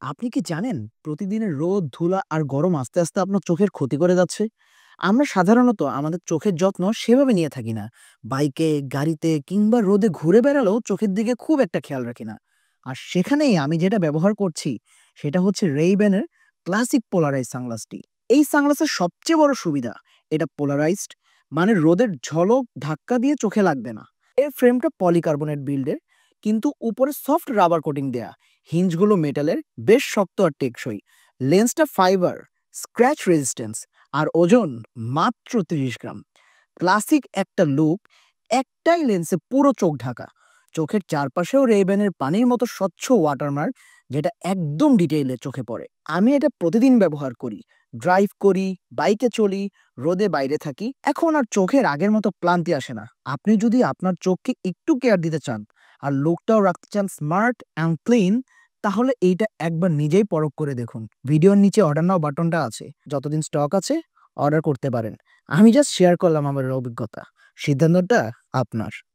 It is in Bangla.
আপনি কি জানেন প্রতিদিনের রোদ, ধুলা আর গরম আস্তে, আস্তে আপনার চোখের ক্ষতি করে যাচ্ছে? আমরা সাধারণত আমাদের চোখের যত্ন সেভাবে নিয়ে থাকি না। বাইকে, গাড়িতে কিংবা রোদে ঘুরে বেড়ালেও চোখের দিকে খুব একটা খেয়াল রাখি না। আর সেখানেই আমি যেটা ব্যবহার করছি সেটা হচ্ছে Ray-Ban এর ক্লাসিক পোলারাইজড সানগ্লাসটি। এই সানগ্লাসের সবচেয়ে বড় সুবিধা, এটা পোলারাইজড, মানে রোদের ঝলক ধাক্কা দিয়ে চোখে লাগবে না। এর ফ্রেমটা পলিকার্বনেট বিল্ডের, কিন্তু উপরে সফট রাবার কোটিং দেয়া। হিঞ্জগুলো মেটালের, বেশ শক্ত আর টেকসই। লেন্সটা ফাইবার, স্ক্র্যাচ রেজিস্ট্যান্স, আর ওজন মাত্র ৩০ গ্রাম। ক্লাসিক একটা লুক, একটাই লেন্সে পুরো চোখ ঢাকা। চোখের চারপাশেও রেইব্যানের পানির মতো স্বচ্ছ ওয়াটারমার্ক, যেটা একদম ডিটেইলে চোখে পড়ে। আমি এটা প্রতিদিন ব্যবহার করি, ড্রাইভ করি, বাইকে চলি, রোদে বাইরে থাকি। এখন আর চোখের আগের মতো ক্লান্তি আসে না। আপনি যদি আপনার চোখকে একটু কেয়ার দিতে চান আর লুকটাও রাখতে চান স্মার্ট অ্যান্ড ক্লিন, তাহলে এইটা একবার নিজেই পরখ করে দেখুন। ভিডিওর নিচে অর্ডার নাও বাটনটা আছে। যতদিন স্টক আছে অর্ডার করতে পারেন। আমি জাস্ট শেয়ার করলাম আমার অভিজ্ঞতা। সিদ্ধান্তটা আপনার।